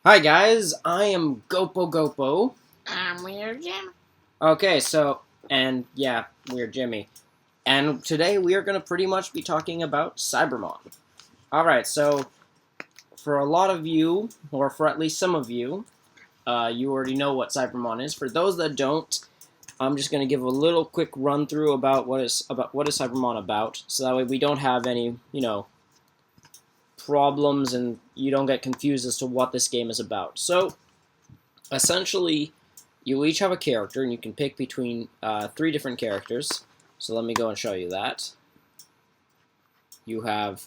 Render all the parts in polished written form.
Hi guys, I am Gopo. I'm Weird Jim. Okay, and yeah, we're Jimmy. And today we are going to pretty much be talking about Cybermon. Alright, so for a lot of you, or for at least some of you, you already know what Cybermon is. For those that don't, I'm just going to give a little quick run through about what is Cybermon about, so that way we don't have any, problems and you don't get confused as to what this game is about. So, essentially, you each have a character, and you can pick between three different characters. So let me go and show you that. You have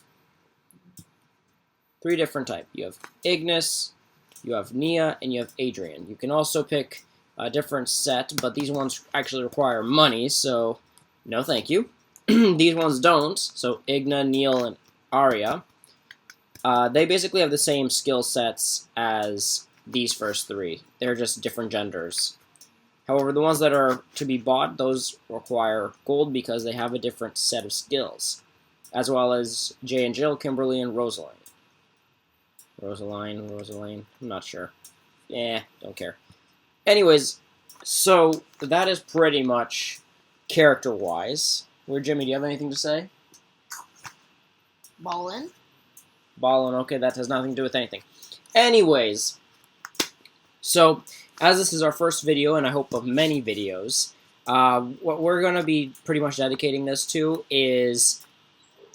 three different types. You have Ignis, you have Nia, and you have Adrian. You can also pick a different set, but these ones actually require money, so no thank you. These ones don't, so Igna, Neil, and Arya. They basically have the same skill sets as these first three. They're just different genders. However, the ones that are to be bought, those require gold because they have a different set of skills. As well as Jay and Jill, Kimberly, and Rosaline. Rosaline, I'm not sure. Don't care. Anyways, so that is pretty much character-wise. Jimmy, do you have anything to say? Ballin. Okay, that has nothing to do with anything. Anyways, so as this is our first video, and I hope of many videos, what we're going to be pretty much dedicating this to is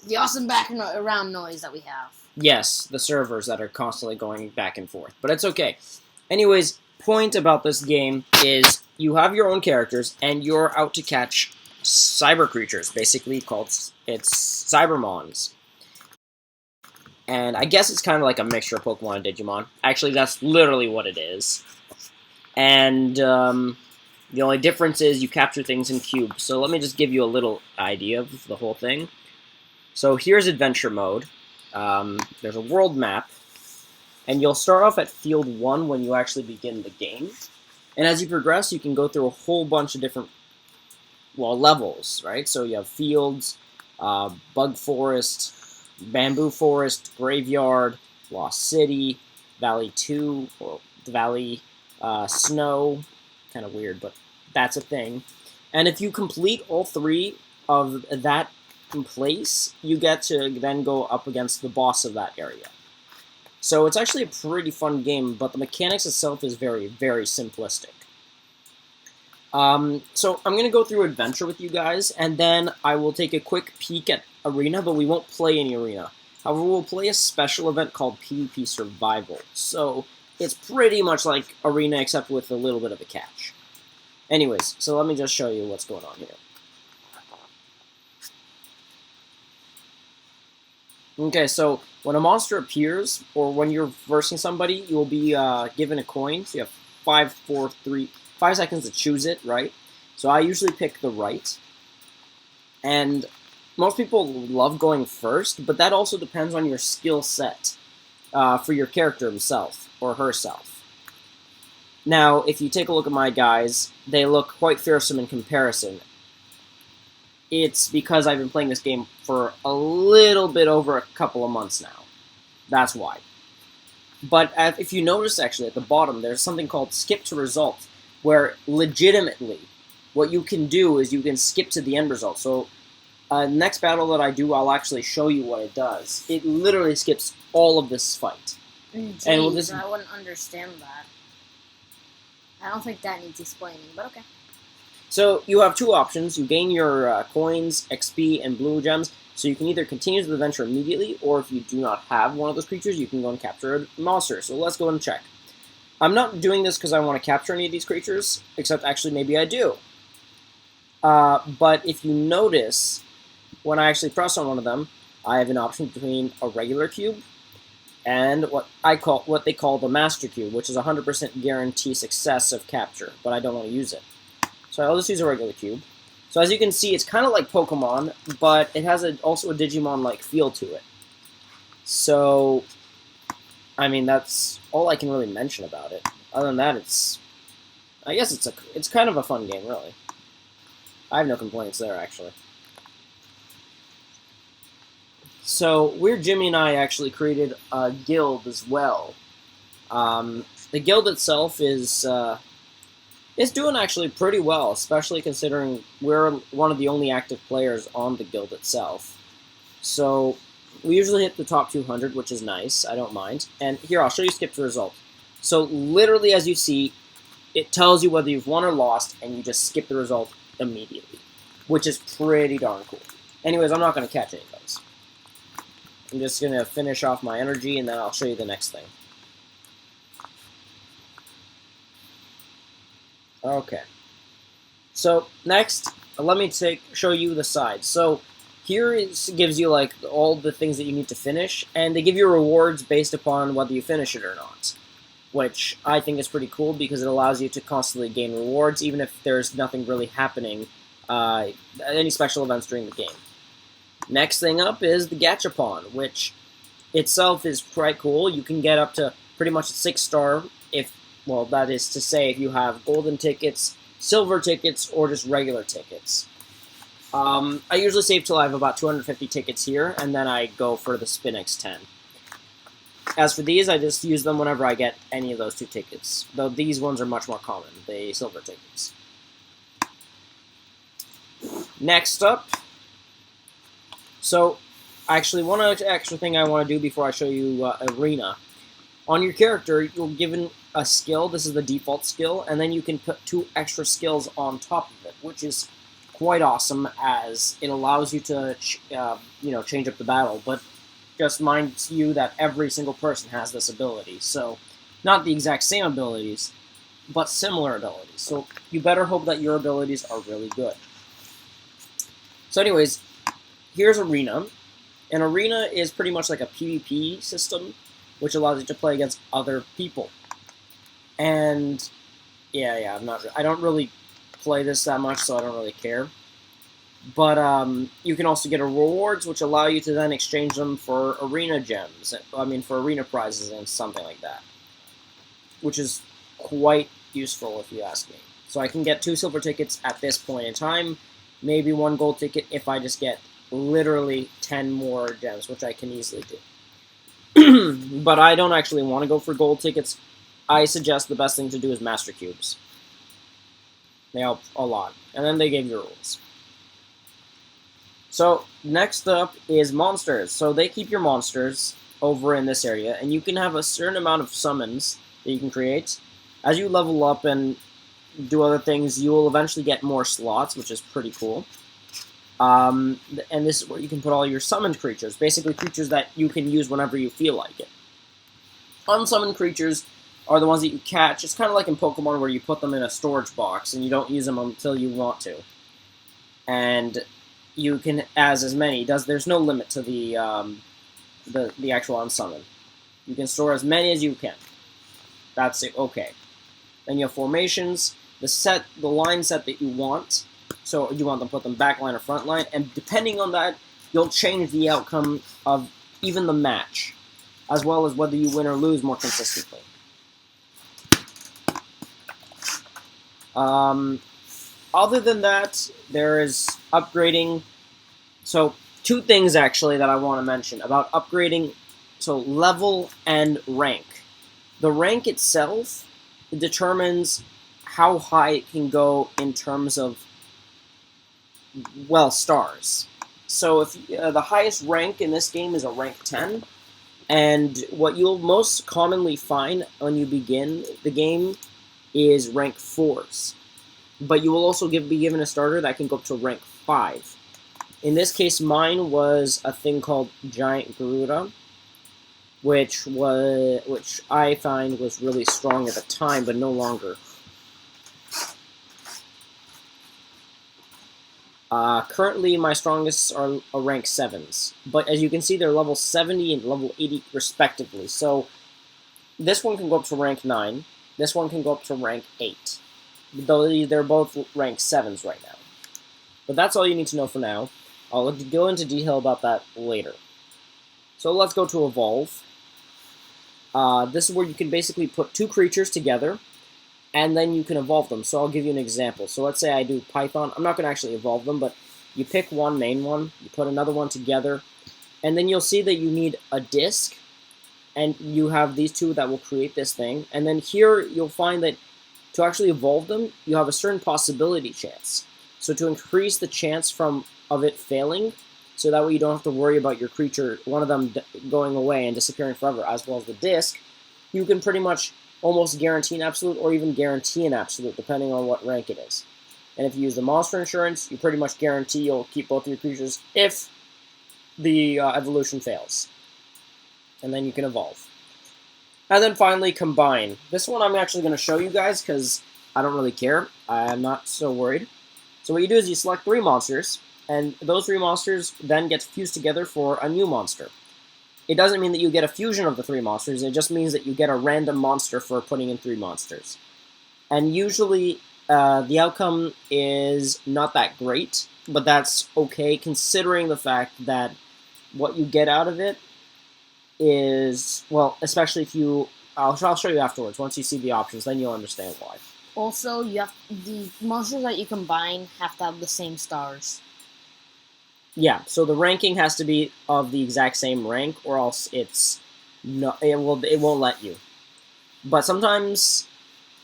the awesome background noise that we have. Yes, the servers that are constantly going back and forth, but it's okay. Anyways, point about this game is you have your own characters, and you're out to catch cyber creatures, basically it's Cybermons. And I guess it's kind of like a mixture of Pokemon and Digimon. Actually, that's literally what it is. And the only difference is you capture things in cubes. So let me just give you a little idea of the whole thing. So here's adventure mode. There's a world map. And you'll start off at field 1 when you actually begin the game. And as you progress, you can go through a whole bunch of different, levels, right? So you have fields, bug forest, bamboo forest, graveyard, lost city, valley 2, or the valley snow. Kind of weird, but that's a thing. And if you complete all three of that in place, you get to then go up against the boss of that area. So it's actually a pretty fun game, but the mechanics itself is very, very simplistic. So I'm going to go through Adventure with you guys, and then I will take a quick peek at Arena, but we won't play any Arena. However, we'll play a special event called PvP Survival. So it's pretty much like Arena, except with a little bit of a catch. Anyways, so let me just show you what's going on here. Okay, so when a monster appears, or when you're versing somebody, you will be given a coin. So you have 5, 4, 3... 5 seconds to choose it, right? So I usually pick the right. And most people love going first, but that also depends on your skill set for your character himself or herself. Now, if you take a look at my guys, they look quite fearsome in comparison. It's because I've been playing this game for a little bit over a couple of months now. That's why. But if you notice, actually, at the bottom, there's something called Skip to Result, where legitimately what you can do is you can skip to the end result. So next battle that I do, I'll actually show you what it does. It literally skips all of this fight. Jeez, and I wouldn't understand that. I don't think that needs explaining, but okay. So you have two options. You gain your coins, XP, and blue gems. So you can either continue the adventure immediately, or if you do not have one of those creatures, you can go and capture a monster. So let's go and check. I'm not doing this because I want to capture any of these creatures, except actually maybe I do. But if you notice, when I actually press on one of them, I have an option between a regular cube and what they call the master cube, which is 100% guarantee success of capture, but I don't want to use it. So I'll just use a regular cube. So as you can see, it's kind of like Pokemon, but it has also a Digimon-like feel to it. So I mean, that's all I can really mention about it. Other than that, I guess it's kind of a fun game, really. I have no complaints there, actually. So, Weird Jimmy and I actually created a guild as well. The guild itself is doing actually pretty well, especially considering we're one of the only active players on the guild itself. So we usually hit the top 200, which is nice. I don't mind. And here, I'll show you skip to result. So literally, as you see, it tells you whether you've won or lost, and you just skip the result immediately, which is pretty darn cool. Anyways, I'm not going to catch any of those. I'm just going to finish off my energy, and then I'll show you the next thing. Okay. So next, let me show you the sides. So here it gives you like all the things that you need to finish, and they give you rewards based upon whether you finish it or not, which I think is pretty cool because it allows you to constantly gain rewards even if there's nothing really happening, any special events during the game. Next thing up is the Gachapon, which itself is quite cool. You can get up to pretty much a 6-star if, well, that is to say if you have golden tickets, silver tickets, or just regular tickets. I usually save till I have about 250 tickets here, and then I go for the Spin X10. As for these, I just use them whenever I get any of those 2 tickets, though these ones are much more common, the silver tickets. Next up, so actually one extra thing I want to do before I show you Arena. On your character, you're given a skill. This is the default skill, and then you can put 2 extra skills on top of it, which is quite awesome as it allows you to change up the battle. But just mind you that every single person has this ability, so not the exact same abilities, but similar abilities. So you better hope that your abilities are really good. So anyways, here's Arena. And Arena is pretty much like a PvP system, which allows you to play against other people. And yeah, I don't really play this that much, so I don't really care. But you can also get rewards, which allow you to then exchange them for arena gems. For arena prizes and something like that, which is quite useful if you ask me. So I can get 2 silver tickets at this point in time, maybe 1 gold ticket if I just get literally 10 more gems, which I can easily do. But I don't actually want to go for gold tickets. I suggest the best thing to do is Master Cubes. They help a lot. And then they give you rules. So, next up is monsters. So they keep your monsters over in this area, and you can have a certain amount of summons that you can create. As you level up and do other things, you will eventually get more slots, which is pretty cool. And this is where you can put all your summoned creatures, basically creatures that you can use whenever you feel like it. Unsummoned creatures are the ones that you catch. It's kind of like in Pokemon where you put them in a storage box and you don't use them until you want to. And you can as many. There's no limit to the actual unsummon. You can store as many as you can. That's it. Okay. Then you have formations, the line set that you want. So you want them to put them back line or front line, and depending on that, you'll change the outcome of even the match, as well as whether you win or lose more consistently. Other than that, there is upgrading. So 2 things actually that I want to mention about upgrading. So level and rank. The rank itself determines how high it can go in terms of, well, stars. So if the highest rank in this game is a rank 10, and what you'll most commonly find when you begin the game is rank 4s. But you will also be given a starter that can go up to rank 5. In this case, mine was a thing called Giant Garuda, which I find was really strong at the time, but no longer. Currently, my strongest are rank 7s, but as you can see, they're level 70 and level 80 respectively. So this one can go up to rank 9. This one can go up to rank 8. Though they're both rank 7s right now. But that's all you need to know for now. I'll go into detail about that later. So let's go to Evolve. This is where you can basically put 2 creatures together, and then you can evolve them. So I'll give you an example. So let's say I do Python. I'm not going to actually evolve them, but you pick one main one, you put another one together, and then you'll see that you need a disc and you have these two that will create this thing. And then here you'll find that to actually evolve them, you have a certain possibility chance. So to increase the chance of it failing, so that way you don't have to worry about your creature, one of them going away and disappearing forever, as well as the disc, you can pretty much almost guarantee an absolute or even guarantee an absolute, depending on what rank it is. And if you use the monster insurance, you pretty much guarantee you'll keep both of your creatures if the evolution fails. And then you can evolve. And then finally, combine. This one I'm actually going to show you guys because I don't really care. I'm not so worried. So what you do is you select 3 monsters, and those 3 monsters then get fused together for a new monster. It doesn't mean that you get a fusion of the 3 monsters, it just means that you get a random monster for putting in 3 monsters. And usually, the outcome is not that great, but that's okay considering the fact that what you get out of it is, well, especially if you, I'll show you afterwards. Once you see the options, then you'll understand why. Also, you have the monsters that you combine have to have the same stars. Yeah, so the ranking has to be of the exact same rank, or else it won't let you. But sometimes,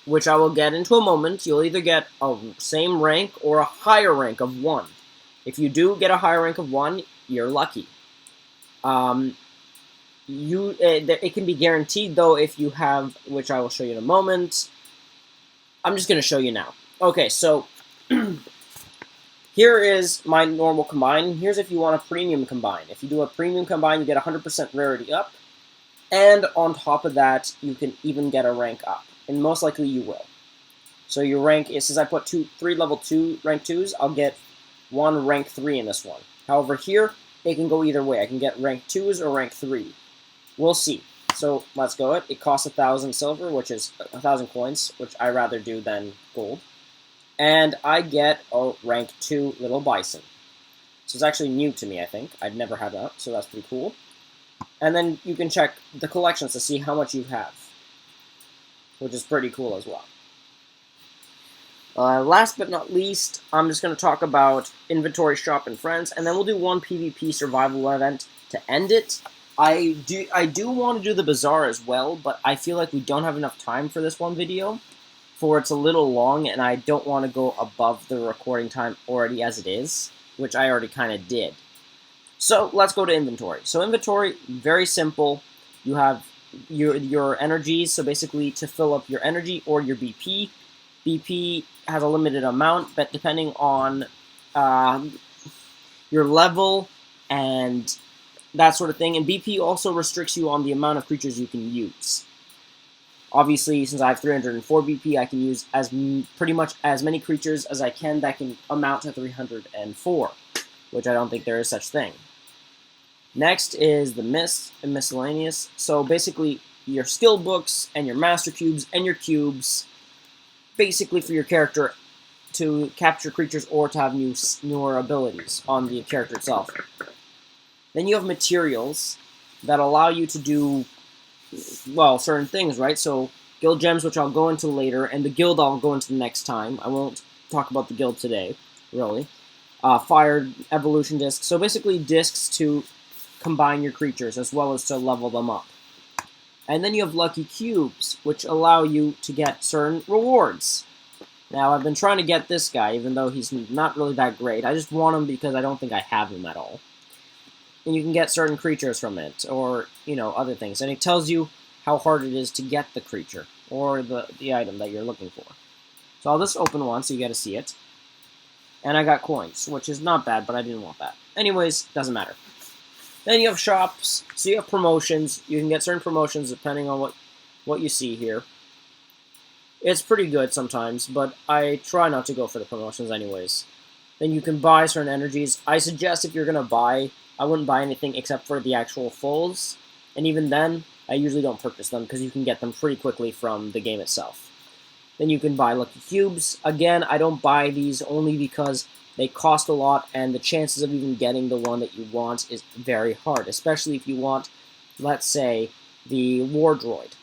which I will get into a moment, you'll either get a same rank or a higher rank of 1. If you do get a higher rank of 1, you're lucky. It can be guaranteed though if you have, which I will show you in a moment. I'm just going to show you now. Okay, so here is my normal combine. Here's if you want a premium combine. If you do a premium combine, you get 100% rarity up, and on top of that, you can even get a rank up, and most likely you will. So your rank is, since I put 3 level 2 rank 2s, I'll get 1 rank 3 in this one. However, here it can go either way. I can get rank 2s or rank 3. We'll see. So let's go it. It costs 1,000 silver, which is 1,000 coins, which I rather do than gold. And I get a rank 2 little bison. So it's actually new to me, I think. I'd never had that, so that's pretty cool. And then you can check the collections to see how much you have, which is pretty cool as well. Last but not least, I'm just going to talk about inventory, shop, and friends, and then we'll do one PvP survival event to end it. I do want to do the bazaar as well, but I feel like we don't have enough time for this one video, for it's a little long, and I don't want to go above the recording time already as it is, which I already kind of did. So let's go to inventory. So inventory, very simple. You have your energies, so basically to fill up your energy or your BP. BP has a limited amount, but depending on your level and that sort of thing. And BP also restricts you on the amount of creatures you can use. Obviously, since I have 304 BP, I can use pretty much as many creatures as I can that can amount to 304, which I don't think there is such thing. Next is the mist and miscellaneous. So basically, your skill books and your master cubes and your cubes, basically for your character to capture creatures or to have newer abilities on the character itself. Then you have materials that allow you to do, well, certain things, right? So guild gems, which I'll go into later, and the guild I'll go into next time. I won't talk about the guild today, really. Fire evolution discs. So basically discs to combine your creatures as well as to level them up. And then you have lucky cubes, which allow you to get certain rewards. Now, I've been trying to get this guy, even though he's not really that great. I just want him because I don't think I have him at all. And you can get certain creatures from it, or, other things. And it tells you how hard it is to get the creature, or the item that you're looking for. So I'll just open one so you get to see it. And I got coins, which is not bad, but I didn't want that. Anyways, doesn't matter. Then you have shops, so you have promotions. You can get certain promotions depending on what you see here. It's pretty good sometimes, but I try not to go for the promotions anyways. Then you can buy certain energies. I suggest if you're going to buy, I wouldn't buy anything except for the actual fulls. And even then, I usually don't purchase them because you can get them pretty quickly from the game itself. Then you can buy lucky cubes. Again, I don't buy these only because they cost a lot, and the chances of even getting the one that you want is very hard, especially if you want, let's say, the war droid.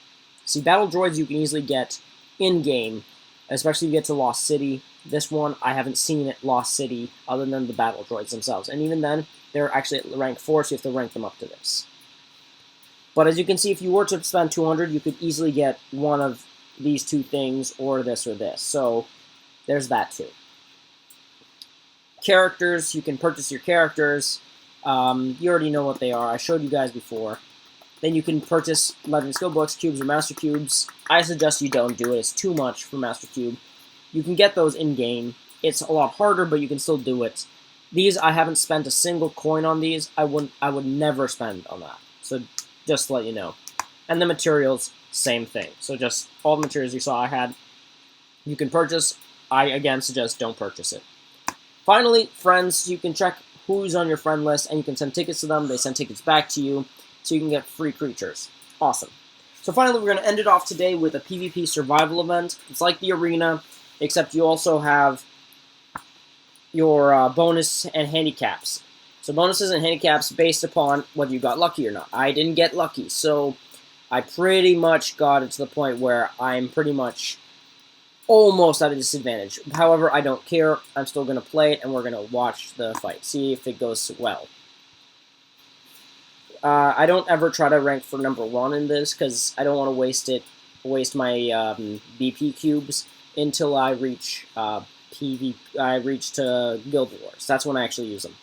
See, battle droids you can easily get in-game, especially if you get to Lost City. This one, I haven't seen at Lost City other than the battle droids themselves. And even then, they're actually at rank 4, so you have to rank them up to this. But as you can see, if you were to spend 200, you could easily get one of these two things, or this or this. So there's that too. Characters, you can purchase your characters. You already know what they are. I showed you guys before. Then you can purchase Legend Skill Books, Cubes, or Master Cubes. I suggest you don't do it. It's too much for Master Cube. You can get those in-game. It's a lot harder, but you can still do it. These, I haven't spent a single coin on these. I would never spend on that. So just to let you know. And the materials, same thing. So just all the materials you saw I had, you can purchase. I, again, suggest don't purchase it. Finally, friends, you can check who's on your friend list, and you can send tickets to them. They send tickets back to you, so you can get free creatures. Awesome. So finally, we're going to end it off today with a PvP survival event. It's like the arena, except you also have your bonus and handicaps. So bonuses and handicaps based upon whether you got lucky or not. I didn't get lucky, so I pretty much got it to the point where I'm pretty much almost at a disadvantage. However, I don't care. I'm still going to play it, and we're going to watch the fight. See if it goes well. I don't ever try to rank for number 1 in this, because I don't want to waste my BP cubes until I reach to Guild Wars. That's when I actually use them.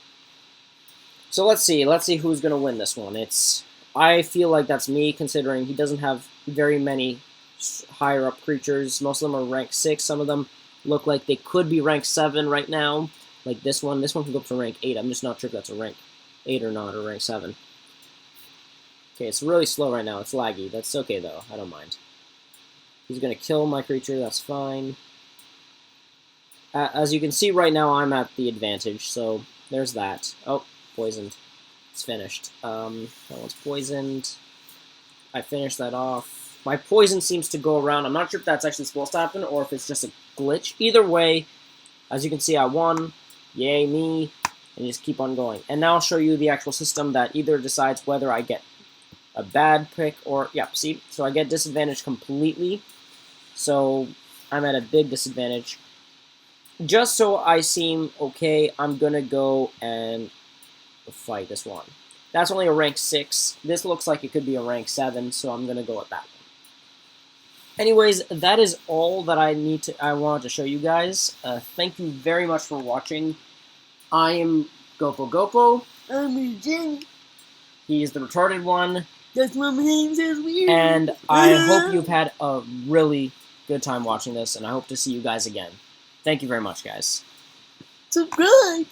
So let's see who's going to win this one. I feel like that's me, considering he doesn't have very many higher up creatures. Most of them are rank 6. Some of them look like they could be rank 7 right now. Like this one. This one can go up to rank 8. I'm just not sure if that's a rank 8 or not, or rank 7. Okay, it's really slow right now. It's laggy. That's okay, though. I don't mind. He's going to kill my creature. That's fine. As you can see right now, I'm at the advantage, so there's that. Oh, poisoned. It's finished. That one's poisoned. I finished that off. My poison seems to go around. I'm not sure if that's actually supposed to happen or if it's just a glitch. Either way, as you can see, I won. Yay, me. And just keep on going. And now I'll show you the actual system that either decides whether I get a bad pick or... Yep, see? So I get disadvantaged completely. So I'm at a big disadvantage. Just so I seem okay, I'm going to go and fight this one. That's only a rank 6. This looks like it could be a rank 7, so I'm going to go with that one. Anyways, that is all that I wanted to show you guys. Thank you very much for watching. I am Gopo. I'm Jenny. He's the retarded one. That's what my name says weird. And I hope you've had a really good time watching this, and I hope to see you guys again. Thank you very much, guys. Subscribe.